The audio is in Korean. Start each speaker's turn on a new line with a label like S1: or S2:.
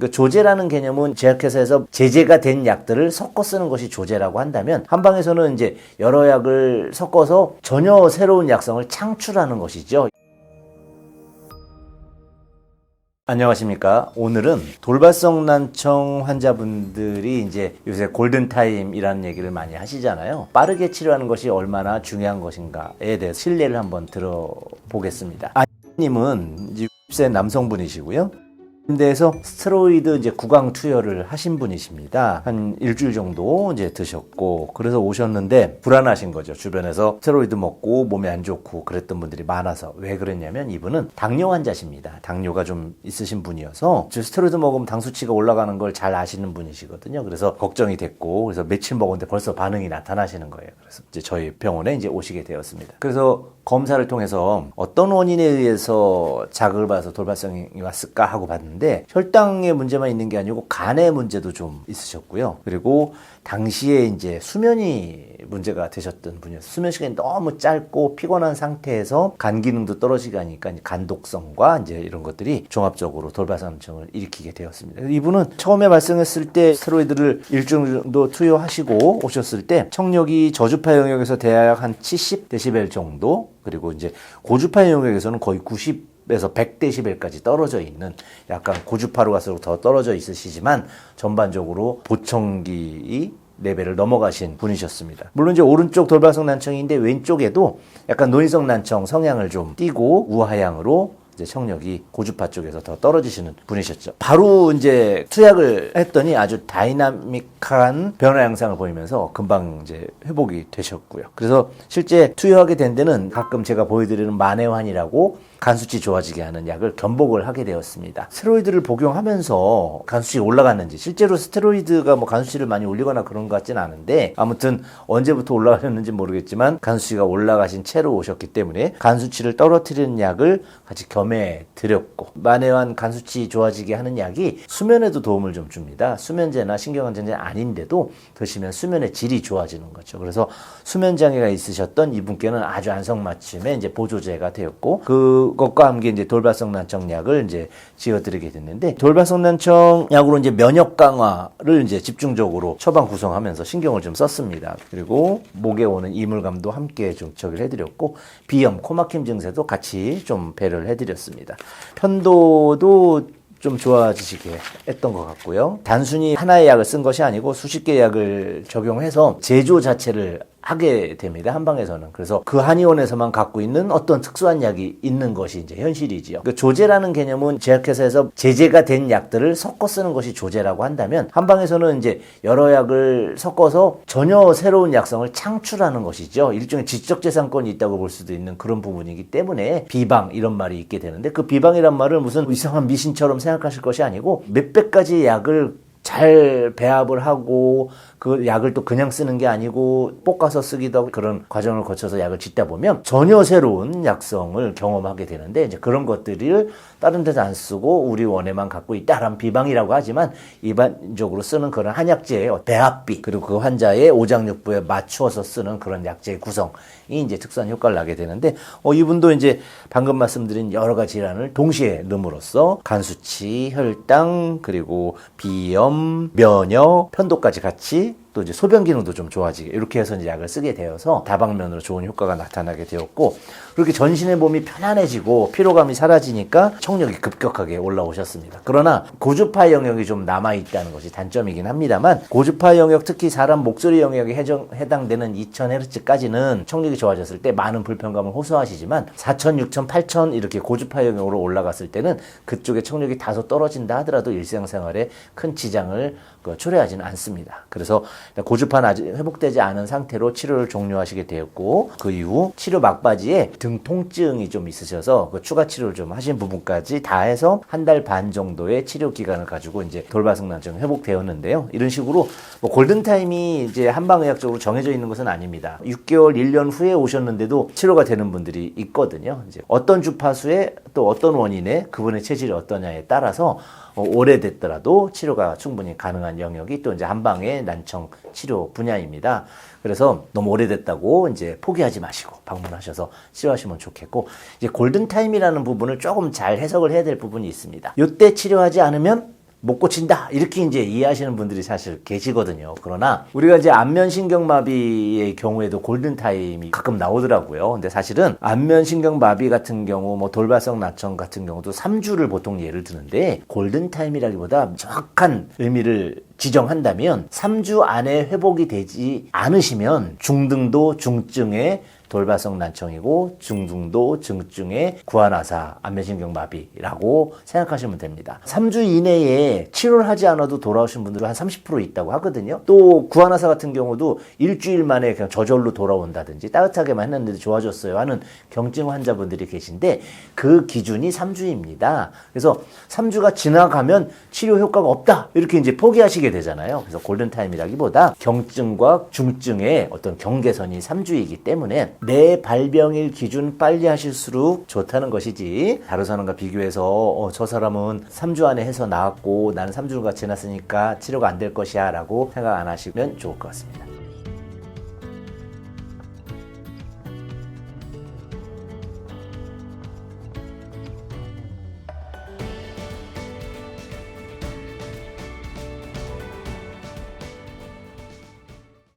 S1: 그 조제라는 개념은 제약회사에서 제재가 된 약들을 섞어 쓰는 것이 조제라고 한다면, 한방에서는 이제 여러 약을 섞어서 전혀 새로운 약성을 창출하는 것이죠. 안녕하십니까. 오늘은 돌발성 난청 환자분들이 이제 요새 골든타임이라는 얘기를 많이 하시잖아요. 빠르게 치료하는 것이 얼마나 중요한 것인가에 대해서 실례를 한번 들어보겠습니다. 아님은 60세 남성분이시고요. 인대에서 스테로이드 이제 구강 투여를 하신 분이십니다. 한 일주일 정도 이제 드셨고, 그래서 오셨는데 불안하신 거죠. 주변에서 스테로이드 먹고 몸이 안 좋고 그랬던 분들이 많아서. 왜 그랬냐면 이분은 당뇨 환자십니다. 당뇨가 좀 있으신 분이어서 스테로이드 먹으면 당 수치가 올라가는 걸 잘 아시는 분이시거든요. 그래서 걱정이 됐고, 그래서 며칠 먹었는데 벌써 반응이 나타나시는 거예요. 그래서 이제 저희 병원에 이제 오시게 되었습니다. 그래서 검사를 통해서 어떤 원인에 의해서 자극을 받아서 돌발성이 왔을까 하고 봤는데, 혈당의 문제만 있는 게 아니고 간의 문제도 좀 있으셨고요. 그리고 당시에 이제 수면이 문제가 되셨던 분이었어요. 수면 시간이 너무 짧고 피곤한 상태에서 간 기능도 떨어지게 하니까 간독성과 이제 이런 것들이 종합적으로 돌발성 난청을 일으키게 되었습니다. 이분은 처음에 발생했을 때 스테로이드를 일주일 정도 투여하시고 오셨을 때 청력이 저주파 영역에서 대략 한 70데시벨 정도, 그리고 이제 고주파 영역에서는 거의 90에서 100데시벨까지 떨어져 있는, 약간 고주파로 갈수록 더 떨어져 있으시지만 전반적으로 보청기 레벨을 넘어가신 분이셨습니다. 물론 이제 오른쪽 돌발성 난청인데 왼쪽에도 약간 노인성 난청 성향을 좀 띠고 우하향으로 이제 청력이 고주파 쪽에서 더 떨어지시는 분이셨죠. 바로 이제 투약을 했더니 아주 다이나믹한 변화 양상을 보이면서 금방 이제 회복이 되셨고요. 그래서 실제 투여하게 된 데는 가끔 제가 보여드리는 마네환이라고 간수치 좋아지게 하는 약을 견복을 하게 되었습니다. 스테로이드를 복용하면서 간수치가 올라갔는지, 실제로 스테로이드가 뭐 간수치를 많이 올리거나 그런 것 같진 않은데, 아무튼 언제부터 올라가셨는지 모르겠지만 간수치가 올라가신 채로 오셨기 때문에 간수치를 떨어뜨리는 약을 같이 겸해 드렸고, 마네환 간수치 좋아지게 하는 약이 수면에도 도움을 좀 줍니다. 수면제나 신경안정제 아닌데도 드시면 수면의 질이 좋아지는 거죠. 그래서 수면 장애가 있으셨던 이분께는 아주 안성맞춤의 이제 보조제가 되었고, 그것과 함께 이제 돌발성 난청 약을 이제 지어드리게 됐는데, 돌발성 난청 약으로 이제 면역 강화를 이제 집중적으로 처방 구성하면서 신경을 좀 썼습니다. 그리고 목에 오는 이물감도 함께 좀 처리를 해드렸고, 비염, 코막힘 증세도 같이 좀 배려를 해드렸습니다. 편도도 좀 좋아지시게 했던 것 같고요. 단순히 하나의 약을 쓴 것이 아니고 수십 개의 약을 적용해서 제조 자체를 하게 됩니다. 한방에서는. 그래서 그 한의원에서만 갖고 있는 어떤 특수한 약이 있는 것이 이제 현실이지요. 그 조제라는 개념은 제약회사에서 제재가 된 약들을 섞어 쓰는 것이 조제라고 한다면, 한방에서는 이제 여러 약을 섞어서 전혀 새로운 약성을 창출하는 것이죠. 일종의 지적재산권이 있다고 볼 수도 있는 그런 부분이기 때문에 비방 이런 말이 있게 되는데, 그 비방이란 말을 무슨 이상한 미신처럼 생각하실 것이 아니고, 몇백 가지 약을 잘 배합을 하고 그 약을 또 그냥 쓰는 게 아니고 볶아서 쓰기도 하고, 그런 과정을 거쳐서 약을 짓다 보면 전혀 새로운 약성을 경험하게 되는데, 이제 그런 것들을 다른 데서 안 쓰고 우리 원에만 갖고 있다라는 비방이라고 하지만, 일반적으로 쓰는 그런 한약재의 배합비, 그리고 그 환자의 오장육부에 맞추어서 쓰는 그런 약재의 구성이 이제 특수한 효과를 나게 되는데, 이분도 이제 방금 말씀드린 여러 가지 질환을 동시에 넣음으로써 간수치, 혈당, 그리고 비염, 면역, 편도까지 같이, 또 이제 소변 기능도 좀 좋아지게, 이렇게 해서 이제 약을 쓰게 되어서 다방면으로 좋은 효과가 나타나게 되었고, 그렇게 전신의 몸이 편안해지고 피로감이 사라지니까 청력이 급격하게 올라오셨습니다. 그러나 고주파 영역이 좀 남아있다는 것이 단점이긴 합니다만, 고주파 영역, 특히 사람 목소리 영역에 해당되는 2000Hz까지는 청력이 좋아졌을 때 많은 불편감을 호소하시지만, 4000, 6000, 8000 이렇게 고주파 영역으로 올라갔을 때는 그쪽에 청력이 다소 떨어진다 하더라도 일상생활에 큰 지장을 초래하지는 않습니다. 그래서 고주파는 아직 회복되지 않은 상태로 치료를 종료하시게 되었고, 그 이후 치료 막바지에 등 통증이 좀 있으셔서 그 추가 치료를 좀 하신 부분까지 다 해서 한 달 반 정도의 치료 기간을 가지고 이제 돌발성 난청이 회복되었는데요. 이런 식으로 뭐 골든타임이 이제 한방의학적으로 정해져 있는 것은 아닙니다. 6개월, 1년 후에 오셨는데도 치료가 되는 분들이 있거든요. 이제 어떤 주파수에 또 어떤 원인에 그분의 체질이 어떠냐에 따라서 오래됐더라도 치료가 충분히 가능한 영역이 또 이제 한방의 난청 치료 분야입니다. 그래서 너무 오래됐다고 이제 포기하지 마시고 방문하셔서 치료하시면 좋겠고, 이제 골든타임이라는 부분을 조금 잘 해석을 해야 될 부분이 있습니다. 이때 치료하지 않으면 못 고친다 이렇게 이제 이해하시는 분들이 사실 계시거든요. 그러나 우리가 이제 안면신경마비의 경우에도 골든타임이 가끔 나오더라고요. 근데 사실은 안면신경마비 같은 경우 뭐 돌발성 난청 같은 경우도 3주를 보통 예를 드는데 골든타임이라기보다 정확한 의미를 지정한다면 3주 안에 회복이 되지 않으시면 중등도 중증의 돌발성 난청이고 중등도 중증의 구안화사 안면신경마비라고 생각하시면 됩니다. 3주 이내에 치료를 하지 않아도 돌아오신 분들은 한 30% 있다고 하거든요. 또 구안화사 같은 경우도 일주일 만에 그냥 저절로 돌아온다든지 따뜻하게만 했는데 좋아졌어요 하는 경증 환자분들이 계신데 그 기준이 3주입니다. 그래서 3주가 지나가면 치료 효과가 없다 이렇게 이제 포기하시게 되잖아요. 그래서 골든타임이라기보다 경증과 중증의 어떤 경계선이 3주이기 때문에 내 발병일 기준 빨리 하실수록 좋다는 것이지 다른 사람과 비교해서 저 사람은 3주 안에 해서 나았고 나는 3주가 지났으니까 치료가 안 될 것이야 라고 생각 안 하시면 좋을 것 같습니다.